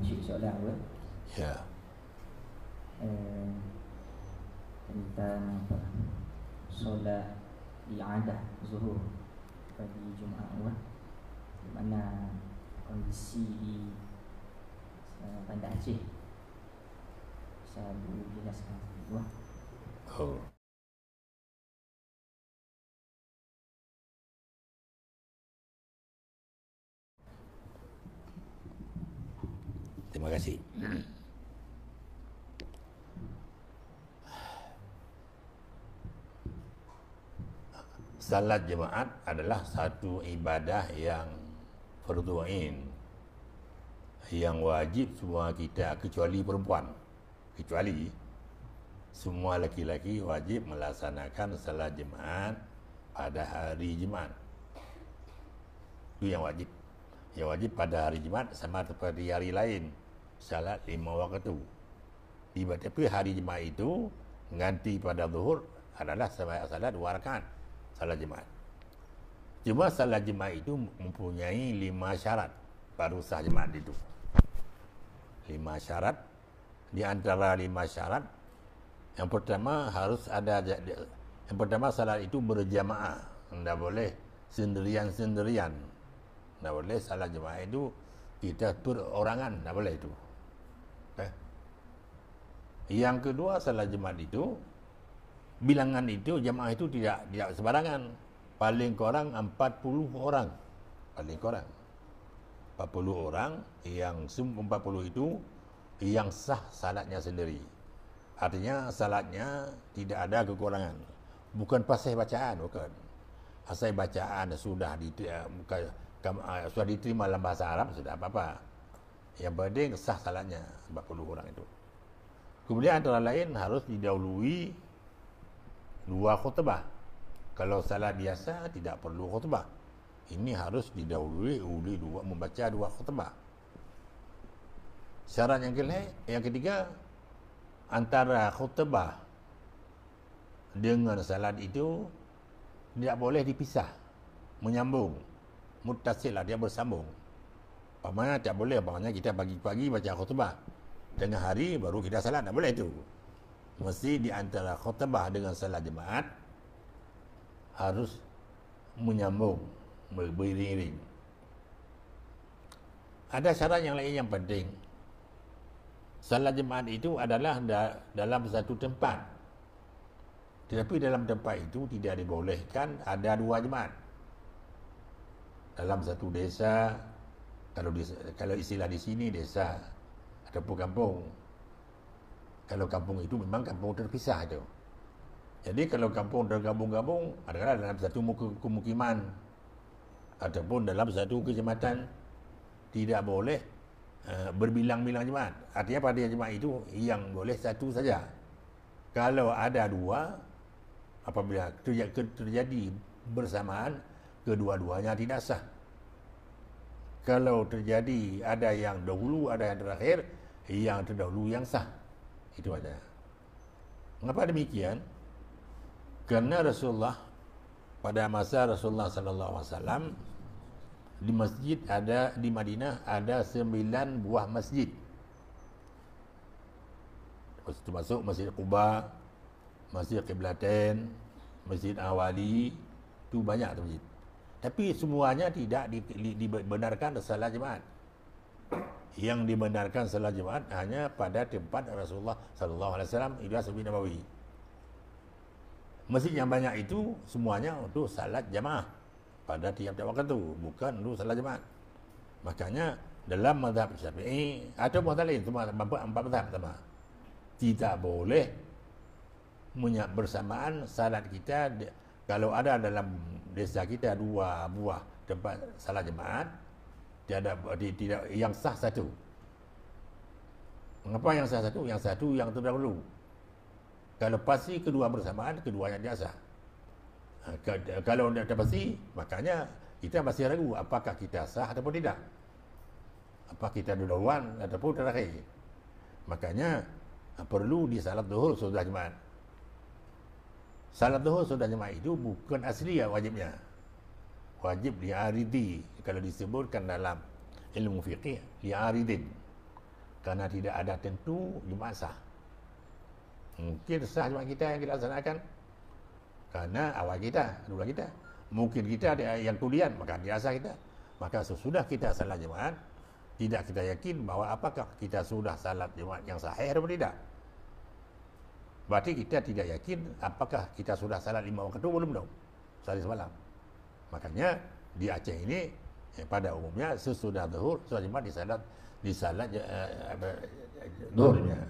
soalan apa? Ya. Tentang apa? Solat i'adah zuhur pada Jumaat awal. Di mana kondisi di Bandar Aceh. Saya boleh jelaskan sedikit. Oh. Terima kasih. Salat jemaat adalah satu ibadah yang fardu ain, yang wajib semua kita kecuali perempuan. Kecuali semua laki-laki wajib melaksanakan salat jemaat pada hari Jumaat. Itu yang wajib. Yang wajib pada hari Jumaat sama seperti hari lain, salat 5 waktu. Tapi hari Jumaat itu ganti pada zuhur adalah salat 2 rakaat salat Jumaat. Cuma salat Jumaat itu mempunyai 5 syarat baru sah Jumaat itu. 5 syarat. Di antara 5 syarat, yang pertama harus ada, yang pertama salat itu berjamaah, tidak boleh sendirian-sendirian. Tidak boleh salat Jumaat itu kita perorangan, tidak boleh itu. Yang kedua, salat Jumaat itu bilangan itu, jamaah itu tidak sembarangan. Paling kurang 40 orang. Paling kurang 40 orang, yang 40 itu yang sah salatnya sendiri. Artinya salatnya tidak ada kekurangan. Bukan pasal bacaan, bukan. Asal bacaan sudah diterima dalam bahasa Arab, sudah apa-apa. Yang penting sah salatnya 40 orang itu. Kemudian antara lain harus didahului 2 khutbah. Kalau salat biasa tidak perlu khutbah. Ini harus didahului oleh membaca 2 khutbah. Syarat yang ketiga, antara khutbah dengan salat itu tidak boleh dipisah, menyambung, muttasil lah, dia bersambung. Umpamanya tak boleh, umpamanya kita pagi-pagi baca khutbah, tengah hari baru kita salat, tak boleh itu. Mesti di antara khutbah dengan salat jemaat harus menyambung, beriring. Ada syarat yang lain yang penting. Salat jemaat itu adalah dalam satu tempat. Tetapi dalam tempat itu tidak dibolehkan ada 2 jemaat. Dalam satu desa, kalau istilah di sini desa ataupun kampung. Kalau kampung itu memang kampung terpisah itu. Jadi kalau kampung tergabung-gabung adalah dalam satu pemukiman ataupun dalam satu kecamatan, tidak boleh berbilang-bilang jemaat. Artinya pada jemaat itu yang boleh satu saja. Kalau ada 2, apabila terjadi bersamaan, kedua-duanya tidak sah. Kalau terjadi ada yang dahulu, ada yang terakhir, yang terdahulu yang sah. Itu aja. Mengapa demikian? Karena Rasulullah, pada masa Rasulullah sallallahu alaihi wasallam, di masjid ada, di Madinah ada 9 buah masjid. Termasuk Masjid Quba, Masjid Qiblatain, Masjid Awali, itu banyak masjid. Tapi semuanya tidak dibenarkan salat jemaat. Yang dibenarkan salat jemaat hanya pada tempat Rasulullah sallallahu alaihi wasallam, itu Masjid Nabawi. Masjid yang banyak itu semuanya untuk salat jemaah pada tiap-tiap waktu, bukan untuk salat jemaat. Makanya dalam mazhab Syafi'i atau mazhab lain, semua 4 mazhab sama, tidak boleh bersamaan salat kita. Kalau ada dalam desa kita 2 buah tempat salat jemaat, tidak yang sah satu. Mengapa yang sah satu? Yang satu yang terdahulu. Kalau pasti kedua bersamaan, keduanya tidak sah. Kalau tidak pasti, makanya kita masih ragu apakah kita sah ataupun tidak. Apa kita duluan ataupun terakhir. Makanya perlu di salat zuhur sudah jemaat. Salat zuhur sudah jemaat itu bukan asli wajibnya. Wajib li'aridi. Kalau disebutkan dalam ilmu fiqih, li'aridin. Karena tidak ada tentu Jumaat sah. Mungkin sah Jumaat kita yang kita laksanakan karena awal kita, kedua kita. Mungkin kita ada yang kemudian, maka biasa kita. Maka sesudah kita salat Jumaat, tidak kita yakin bahwa apakah kita sudah salat Jumaat yang sahih atau tidak. Berarti kita tidak yakin apakah kita sudah salat 5 waktu belum dong. Sehari semalam. Makanya di Aceh ini pada umumnya sesudah zuhur, salat Jumaat disalat zuhurnya.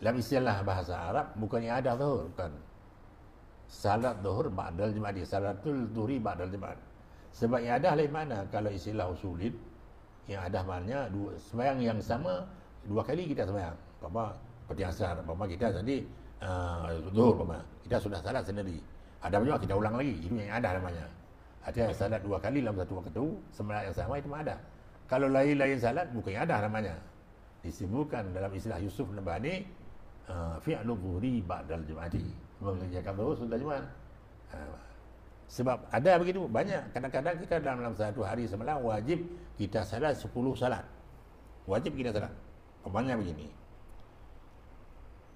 Dalam istilah bahasa Arab bukannya ada zuhur, bukan. Salat zuhur ba'dal Jumaat, salatul zuhri ba'dal Jumaat. Sebab yang ada lain mana kalau istilah usulid, yang ada maknanya sembahyang yang sama 2 kali kita sembahyang. Seperti asar, kita tadi zuhur, kita sudah salat sendiri. Ada juga kita ulang lagi, itu yang ada namanya. Ada salat 2 kali dalam satu waktu, sembahyang yang sama itu ada. Kalau lain-lain salat bukan ada namanya. Disebutkan dalam istilah Yusuf Nabhani, fi'lu zuhri ba'dal Jumaati. Mengerjakan zuhur sudah Jumaat. Sebab ada begitu banyak. Kadang-kadang kita dalam satu hari semalam wajib kita salat 10 salat. Wajib kita salat. Umpamanya begini.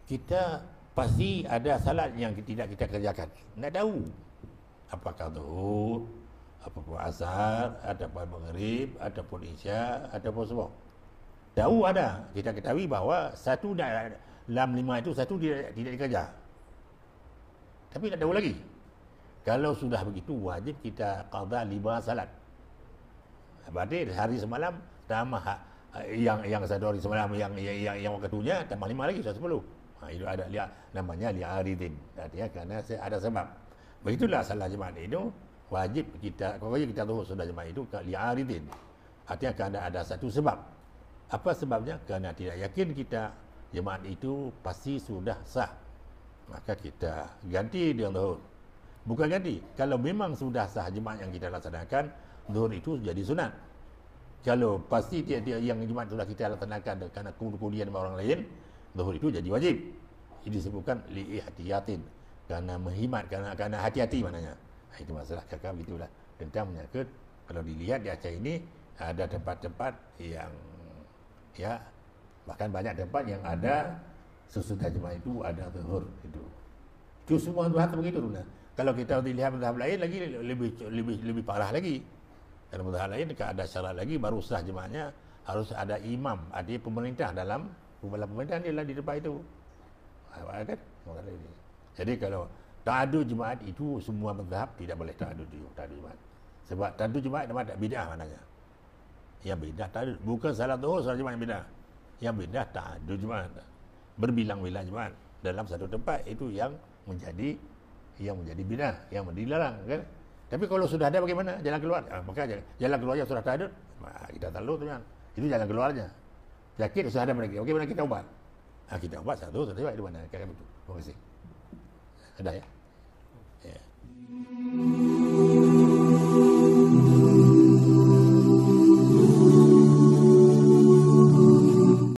Kita pasti ada salat yang tidak kita kerjakan. Tidak tahu apakah zuhur, apapun asar, ataupun maghrib, ataupun isya, ataupun subuh. Tahu ada. Kita ketahui bahawa satu dalam 5 itu satu tidak dikerja. Tapi tak tahu lagi. Kalau sudah begitu wajib kita qada 5 salat. Berarti hari semalam tambah yang satu hari semalam yang waktunya tambah 5 lagi sudah 10. Itu ada namanya li'aridin. Artinya kerana ada sebab. Begitulah salat Jumaat itu wajib kita zuhur sudah Jumaat itu li'aridin. Artinya kerana ada satu sebab. Apa sebabnya? Kerana tidak yakin kita Jumaat itu pasti sudah sah. Maka kita ganti dengan zuhur. Bukan ganti. Kalau memang sudah sah Jumaat yang kita laksanakan, zuhur itu jadi sunat. Kalau pasti dia yang Jumaat sudah kita laksanakan kerana kemudian orang lain, zuhur itu jadi wajib. Ini disebutkan li'ihtiyatin. Kerana menghimat, kerana hati-hati maknanya. Itu masalah kakak begitulah. Tentang menyangkut, kalau dilihat di Aceh ini, ada tempat-tempat yang, ya, bahkan banyak tempat yang ada sesudah Jumaat itu ada zuhur itu semua mazhab begitu. Kalau kita dilihat mazhab lain lagi lebih parah lagi. Kalau mazhab lain ada syarat lagi baru sah Jumaatnya harus ada imam, ada pemerintah dalam pemerintahan dia lah di tempat itu. Kan? Jadi kalau ta'adud Jumaat itu semua mazhab tidak boleh ta'adud Jumaat. Sebab ta'adud Jumaat ada bid'ah maknanya. Yang bid'ah ta'adud bukan salat zuhur salat Jumaat bid'ah. Yang bid'ah ta'adud Jumaat. Berbilang-bilang Jumaat dalam satu tempat itu yang menjadi bid'ah, yang dilarang kan. Tapi kalau sudah ada bagaimana jalan keluar? Maka jalan keluarnya sudah ta'adud, kita tahu tu kan. Itu jalan keluarnya. Sakit sudah ada mereka. Bagaimana kita ubat? Kita ubat satu itu mana? Kayak begitu. Terima kasih. Ada ya? Ya.